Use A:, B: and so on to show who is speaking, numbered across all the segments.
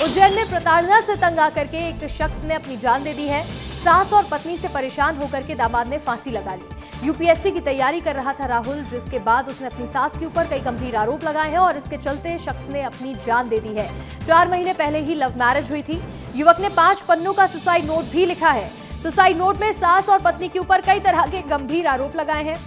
A: उज्जैन में प्रताड़ना से तंग आकर के एक शख्स ने अपनी जान दे दी है। सास और पत्नी से परेशान होकर के दामाद ने फांसी लगा ली। यूपीएससी की तैयारी कर रहा था राहुल, जिसके बाद उसने अपनी सास के ऊपर कई गंभीर आरोप लगाए हैं और इसके चलते शख्स ने अपनी जान दे दी है। 4 महीने पहले ही लव मैरिज हुई थी। युवक ने 5 पन्नों का सुसाइड नोट भी लिखा है। सुसाइड नोट में सास और पत्नी के ऊपर कई तरह के गंभीर आरोप लगाए हैं।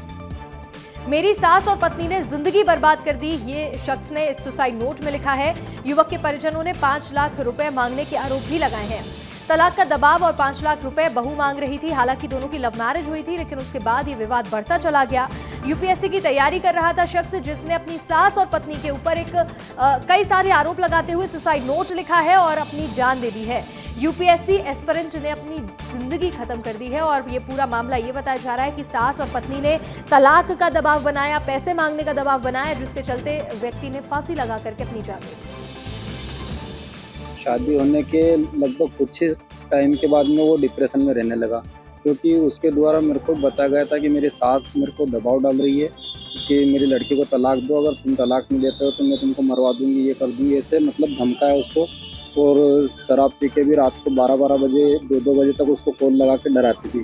A: मेरी सास और पत्नी ने जिंदगी बर्बाद कर दी, ये शख्स ने इस सुसाइड नोट में लिखा है। युवक के परिजनों ने 5 लाख रुपए मांगने के आरोप भी लगाए हैं। तलाक का दबाव और 5 लाख रुपए बहू मांग रही थी। हालांकि दोनों की लव मैरिज हुई थी, लेकिन उसके बाद ये विवाद बढ़ता चला गया। यूपीएससी की तैयारी कर रहा था शख्स, जिसने अपनी सास और पत्नी के ऊपर कई सारे आरोप लगाते हुए सुसाइड नोट लिखा है और अपनी जान दे दी है। यूपीएससी एस्पिरेंट ने अपनी जिंदगी खत्म कर दी है और ये पूरा मामला ये बताया जा रहा है कि सास और पत्नी ने तलाक का दबाव बनाया, पैसे मांगने का दबाव बनाया, जिसके चलते व्यक्ति ने फांसी लगा करके अपनी जान दी।
B: शादी होने के लगभग कुछ ही टाइम के बाद में वो डिप्रेशन में रहने लगा, क्योंकि उसके द्वारा मेरे को बताया गया था कि मेरी सास मेरे को दबाव डाल रही है कि मेरी लड़की को तलाक दो, अगर तुम तलाक नहीं देते हो तो मैं तुमको मरवा दूंगी, ये कर दूंगी, ऐसे मतलब धमकाया उसको। और शराब पी के भी रात को 12-12 बजे 2-2 बजे तक उसको कॉल लगा के डराती थी।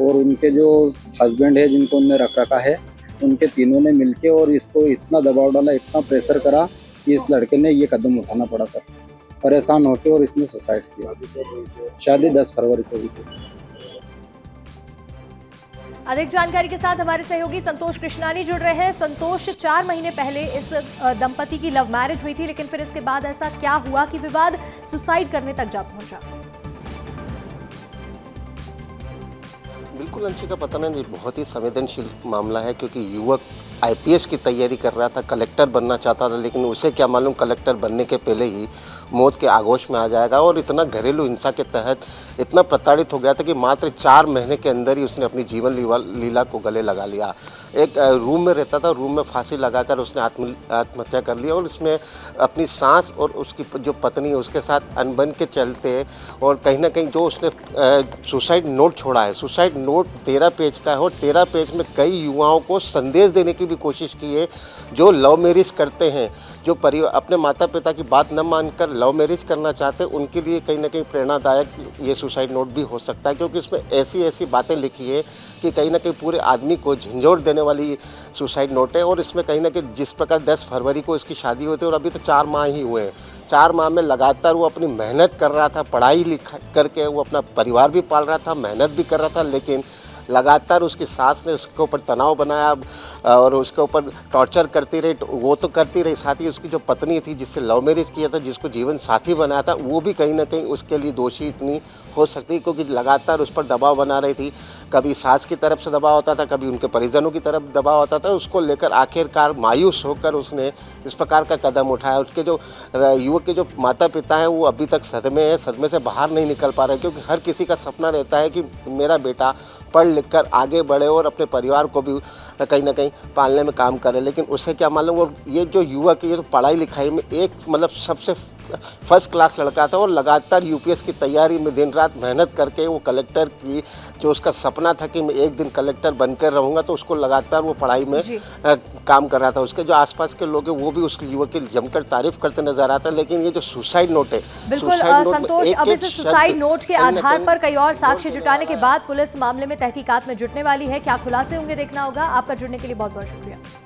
B: और उनके जो हस्बैंड है जिनको उन्होंने रख रखा है, उनके तीनों ने मिलके और इसको इतना दबाव डाला, इतना प्रेशर करा कि इस लड़के ने ये कदम उठाना पड़ा था। परेशान होकर और इसने सुसाइड किया। शादी 10 फरवरी को हुई थी।
A: अधिक जानकारी के साथ हमारे सहयोगी संतोष कृष्णानी जुड़ रहे हैं। संतोष, 4 महीने पहले इस दंपति की लव मैरिज हुई थी, लेकिन फिर इसके बाद ऐसा क्या हुआ कि विवाद सुसाइड करने तक जा पहुंचा?
C: बिल्कुल अंशिका, पता नहीं, बहुत ही संवेदनशील मामला है, क्योंकि युवक आईपीएस की तैयारी कर रहा था, कलेक्टर बनना चाहता था, लेकिन उसे क्या मालूम कलेक्टर बनने के पहले ही मौत के आगोश में आ जाएगा। और इतना घरेलू हिंसा के तहत इतना प्रताड़ित हो गया था कि मात्र 4 महीने के अंदर ही उसने अपनी जीवन लीला को गले लगा लिया। एक रूम में रहता था, रूम में फांसी लगाकर उसने आत्महत्या कर लिया। और इसमें अपनी सास और उसकी जो पत्नी है उसके साथ अनबन के चलते और कहीं ना कहीं जो उसने सुसाइड नोट छोड़ा है, सुसाइड नोट 13 पेज का है और 13 पेज में कई युवाओं को संदेश देने की भी कोशिश की है जो लव मैरिज करते हैं, जो अपने माता पिता की बात न मानकर लव मैरिज करना चाहते हैं, उनके लिए कहीं ना कहीं प्रेरणादायक ये सुसाइड नोट भी हो सकता है। क्योंकि इसमें ऐसी ऐसी बातें लिखी है कि कहीं ना कहीं पूरे आदमी को झंझोर देने वाली सुसाइड नोट है। और इसमें कहीं ना कहीं जिस प्रकार 10 फरवरी को इसकी शादी हुई थी और अभी तो 4 माह ही हुए हैं, 4 माह में लगातार वो अपनी मेहनत कर रहा था, पढ़ाई लिखा करके वो अपना परिवार भी पाल रहा था, मेहनत भी कर रहा था, लेकिन लगातार उसकी सास ने उसके ऊपर तनाव बनाया और उसके ऊपर टॉर्चर करती रही। वो तो करती रही, साथ ही उसकी जो पत्नी थी जिससे लव मैरिज किया था, जिसको जीवन साथी बनाया था, वो भी कहीं ना कहीं उसके लिए दोषी इतनी हो सकती है, क्योंकि लगातार उस पर दबाव बना रही थी। कभी सास की तरफ से दबाव होता था, कभी उनके परिजनों की तरफ दबाव होता था। उसको लेकर आखिरकार मायूस होकर उसने इस प्रकार का कदम उठाया। उसके जो युवक के जो माता पिता हैं वो अभी तक सदमे हैं, सदमे से बाहर नहीं निकल पा रहे, क्योंकि हर किसी का सपना रहता है कि मेरा बेटा पढ़ लिख कर आगे बढ़े और अपने परिवार को भी कहीं ना कहीं पालने में काम करे। लेकिन उसे क्या मालूम, और ये जो युवक है, ये तो पढ़ाई लिखाई में एक मतलब सबसे फर्स्ट क्लास लड़का था और लगातार यूपीएस की तैयारी में दिन रात मेहनत करके वो कलेक्टर की जो उसका सपना था कि मैं एक दिन कलेक्टर बनकर रहूँगा, तो उसको लगातार वो पढ़ाई में काम कर रहा था। उसके जो आसपास के लोग हैं वो भी उस युवक की जमकर तारीफ करते नजर आता है। लेकिन ये जो सुसाइड नोट है,
A: बिल्कुल संतोष, अब इस सुसाइड नोट के आधार पर कई और साक्ष्य जुटाने के बाद पुलिस मामले में तहकीकात में जुटने वाली है। क्या खुलासे होंगे देखना होगा। आपका जुड़ने के लिए बहुत बहुत शुक्रिया।